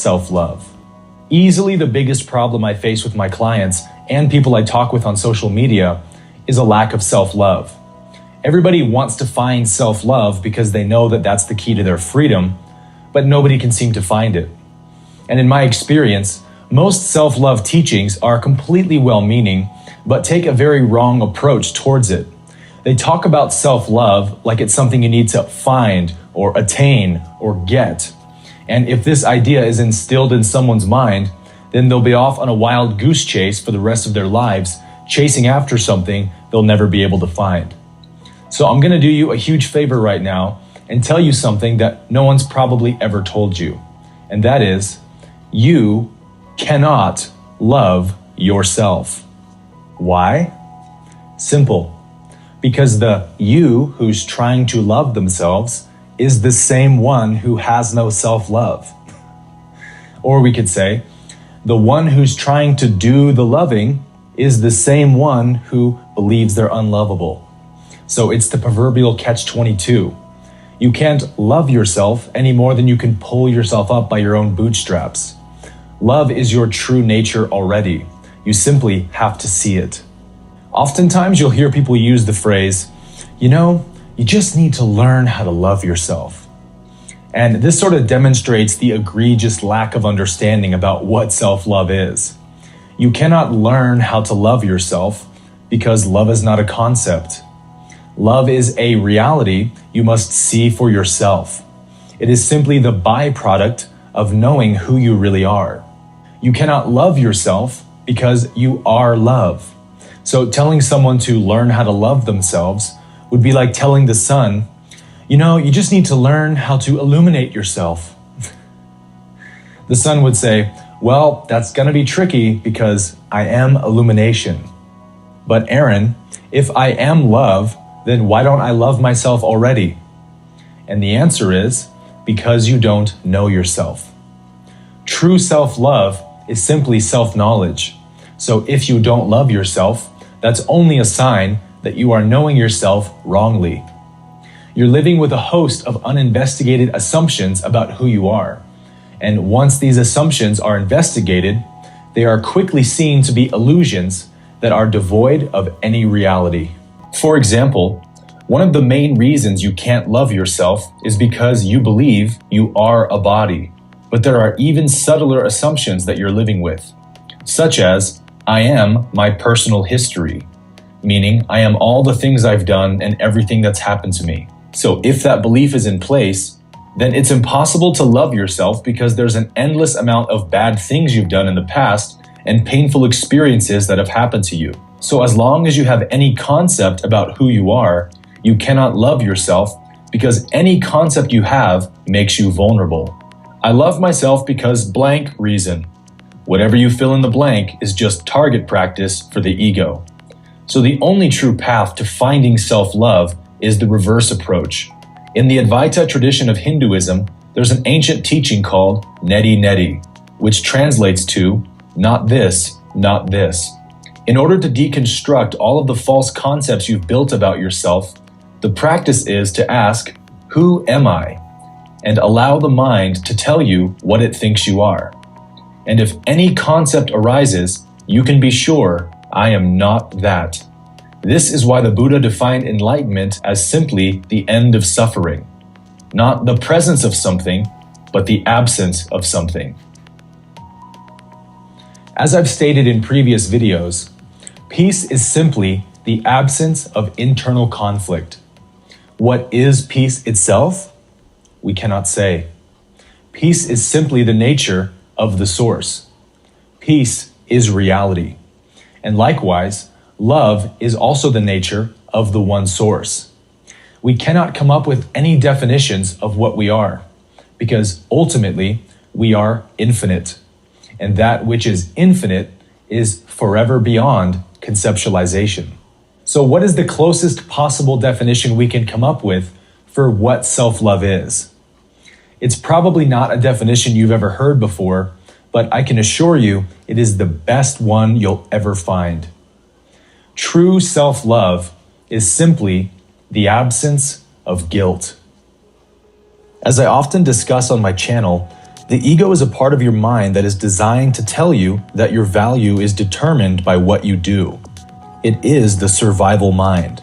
self-love. Easily the biggest problem I face with my clients and people I talk with on social media is a lack of self-love. Everybody wants to find self-love because they know that that's the key to their freedom, but nobody can seem to find it. And in my experience, most self-love teachings are completely well-meaning, but take a very wrong approach towards it. They talk about self-love like it's something you need to find or attain or get. And if this idea is instilled in someone's mind, then they'll be off on a wild goose chase for the rest of their lives, chasing after something they'll never be able to find. So I'm gonna do you a huge favor right now and tell you something that no one's probably ever told you. And that is, you cannot love yourself. Why? Simple. Because the you who's trying to love themselves is the same one who has no self-love. Or we could say, the one who's trying to do the loving is the same one who believes they're unlovable. So it's the proverbial catch-22. You can't love yourself any more than you can pull yourself up by your own bootstraps. Love is your true nature already. You simply have to see it. Oftentimes you'll hear people use the phrase, you just need to learn how to love yourself. And this sort of demonstrates the egregious lack of understanding about what self-love is. You cannot learn how to love yourself because love is not a concept. Love is a reality you must see for yourself. It is simply the byproduct of knowing who you really are. You cannot love yourself because you are love. So telling someone to learn how to love themselves would be like telling the sun, you just need to learn how to illuminate yourself. The sun would say, well, that's gonna be tricky because I am illumination. But Aaron, if I am love, then why don't I love myself already? And the answer is, because you don't know yourself. True self-love is simply self-knowledge. So if you don't love yourself, that's only a sign that you are knowing yourself wrongly. You're living with a host of uninvestigated assumptions about who you are. And once these assumptions are investigated, they are quickly seen to be illusions that are devoid of any reality. For example, one of the main reasons you can't love yourself is because you believe you are a body. But there are even subtler assumptions that you're living with, such as, I am my personal history, meaning I am all the things I've done and everything that's happened to me. So if that belief is in place, then it's impossible to love yourself because there's an endless amount of bad things you've done in the past and painful experiences that have happened to you. So as long as you have any concept about who you are, you cannot love yourself because any concept you have makes you vulnerable. I love myself because blank reason. Whatever you fill in the blank is just target practice for the ego. So the only true path to finding self-love is the reverse approach. In the Advaita tradition of Hinduism, there's an ancient teaching called neti neti, which translates to not this, not this. In order to deconstruct all of the false concepts you've built about yourself, the practice is to ask, who am I? And allow the mind to tell you what it thinks you are. And if any concept arises, you can be sure, I am not that. This is why the Buddha defined enlightenment as simply the end of suffering. Not the presence of something, but the absence of something. As I've stated in previous videos, peace is simply the absence of internal conflict. What is peace itself? We cannot say. Peace is simply the nature of the source. Peace is reality. And likewise, love is also the nature of the one source. We cannot come up with any definitions of what we are, because ultimately we are infinite. And that which is infinite is forever beyond conceptualization. So what is the closest possible definition we can come up with for what self-love is? It's probably not a definition you've ever heard before, but I can assure you it is the best one you'll ever find. True self-love is simply the absence of guilt. As I often discuss on my channel, The ego is a part of your mind that is designed to tell you that your value is determined by what you do. It is the survival mind.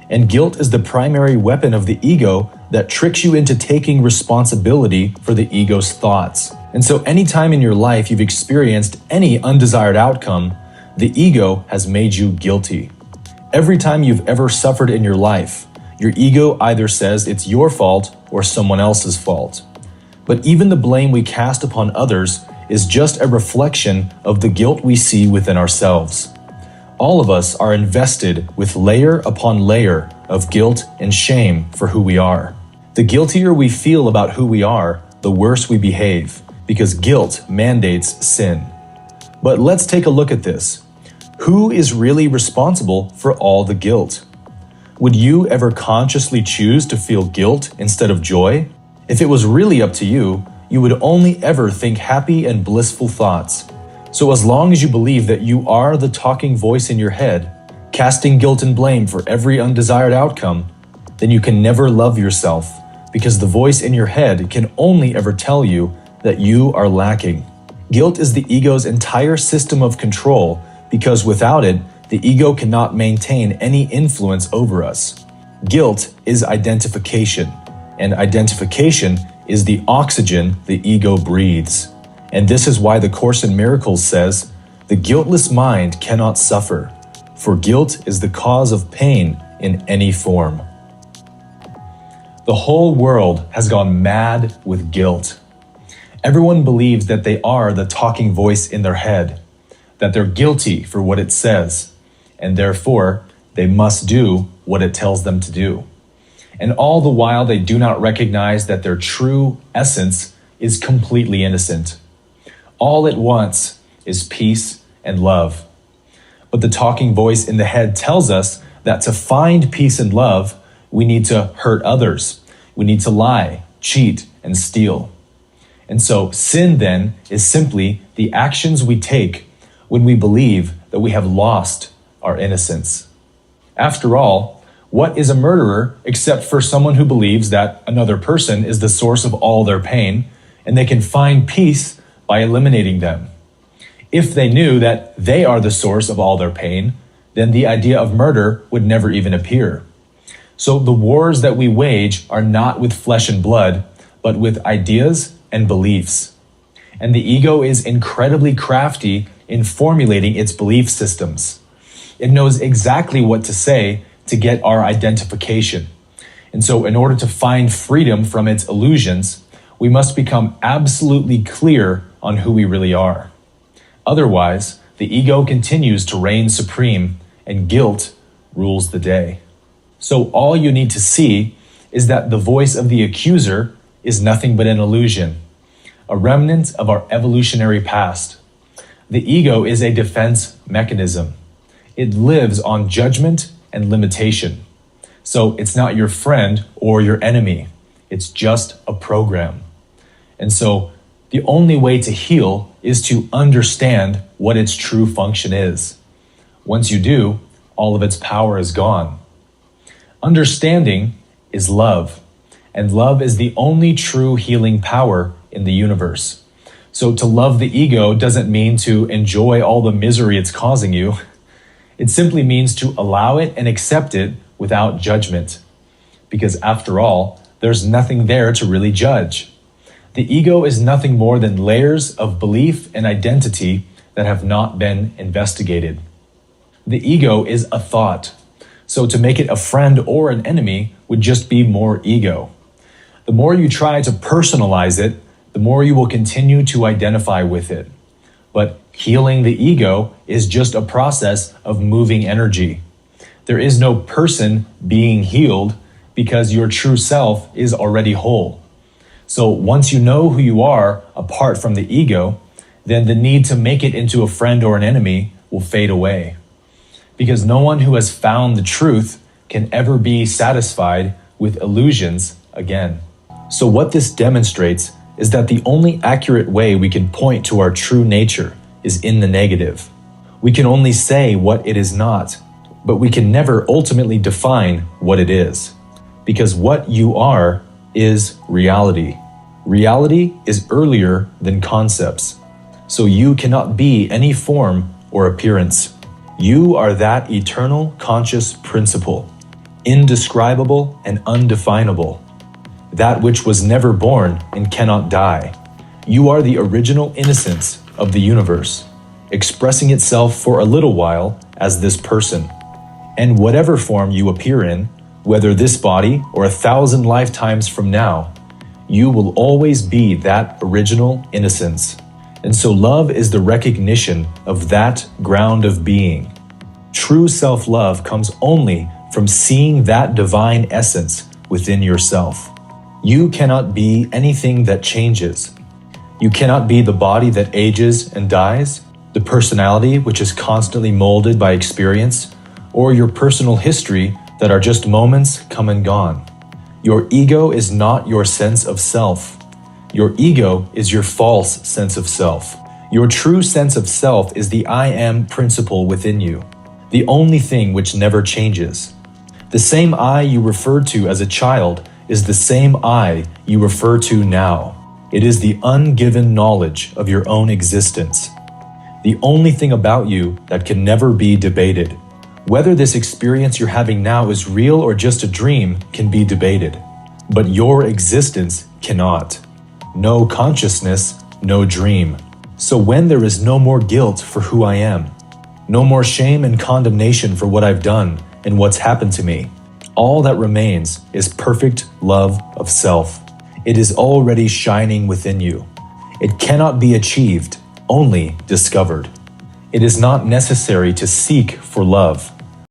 And guilt is the primary weapon of the ego that tricks you into taking responsibility for the ego's thoughts. And so anytime in your life you've experienced any undesired outcome, the ego has made you guilty. Every time you've ever suffered in your life, your ego either says it's your fault or someone else's fault. But even the blame we cast upon others is just a reflection of the guilt we see within ourselves. All of us are invested with layer upon layer of guilt and shame for who we are. The guiltier we feel about who we are, the worse we behave, because guilt mandates sin. But let's take a look at this. Who is really responsible for all the guilt? Would you ever consciously choose to feel guilt instead of joy? If it was really up to you, you would only ever think happy and blissful thoughts. So as long as you believe that you are the talking voice in your head, casting guilt and blame for every undesired outcome, then you can never love yourself, because the voice in your head can only ever tell you that you are lacking. Guilt is the ego's entire system of control, because without it, the ego cannot maintain any influence over us. Guilt is identification, and identification is the oxygen the ego breathes. And this is why the Course in Miracles says, "The guiltless mind cannot suffer, for guilt is the cause of pain in any form." The whole world has gone mad with guilt. Everyone believes that they are the talking voice in their head, that they're guilty for what it says, and therefore they must do what it tells them to do. And all the while they do not recognize that their true essence is completely innocent. All it wants is peace and love. But the talking voice in the head tells us that to find peace and love, we need to hurt others. We need to lie, cheat, and steal. And so sin then is simply the actions we take when we believe that we have lost our innocence. After all, what is a murderer except for someone who believes that another person is the source of all their pain and they can find peace by eliminating them? If they knew that they are the source of all their pain, then the idea of murder would never even appear. So the wars that we wage are not with flesh and blood, but with ideas and beliefs. And the ego is incredibly crafty in formulating its belief systems. It knows exactly what to say to get our identification. And so in order to find freedom from its illusions, we must become absolutely clear on who we really are. Otherwise, the ego continues to reign supreme and guilt rules the day. So all you need to see is that the voice of the accuser is nothing but an illusion, a remnant of our evolutionary past. The ego is a defense mechanism. It lives on judgment and limitation. So it's not your friend or your enemy. It's just a program. And so the only way to heal is to understand what its true function is. Once you do, all of its power is gone. Understanding is love, and love is the only true healing power in the universe. So to love the ego doesn't mean to enjoy all the misery it's causing you. It simply means to allow it and accept it without judgment. Because after all, there's nothing there to really judge. The ego is nothing more than layers of belief and identity that have not been investigated. The ego is a thought. So to make it a friend or an enemy would just be more ego. The more you try to personalize it, the more you will continue to identify with it. But healing the ego is just a process of moving energy. There is no person being healed because your true self is already whole. So once you know who you are apart from the ego, then the need to make it into a friend or an enemy will fade away. Because no one who has found the truth can ever be satisfied with illusions again. So what this demonstrates is that the only accurate way we can point to our true nature is in the negative. We can only say what it is not, but we can never ultimately define what it is. Because what you are is reality. Reality is earlier than concepts, so you cannot be any form or appearance. You are that eternal conscious principle, indescribable and undefinable, that which was never born and cannot die. You are the original innocence of the universe, expressing itself for a little while as this person. And whatever form you appear in, whether this body or 1,000 lifetimes from now, you will always be that original innocence. And so love is the recognition of that ground of being. True self-love comes only from seeing that divine essence within yourself. You cannot be anything that changes. You cannot be the body that ages and dies, the personality which is constantly molded by experience, or your personal history that are just moments come and gone. Your ego is not your sense of self. Your ego is your false sense of self. Your true sense of self is the I am principle within you, the only thing which never changes. The same I you referred to as a child is the same I you refer to now. It is the ungiven knowledge of your own existence. The only thing about you that can never be debated. Whether this experience you're having now is real or just a dream can be debated, but your existence cannot. No consciousness, no dream. So when there is no more guilt for who I am, no more shame and condemnation for what I've done and what's happened to me, all that remains is perfect love of self. It is already shining within you. It cannot be achieved, only discovered. It is not necessary to seek for love.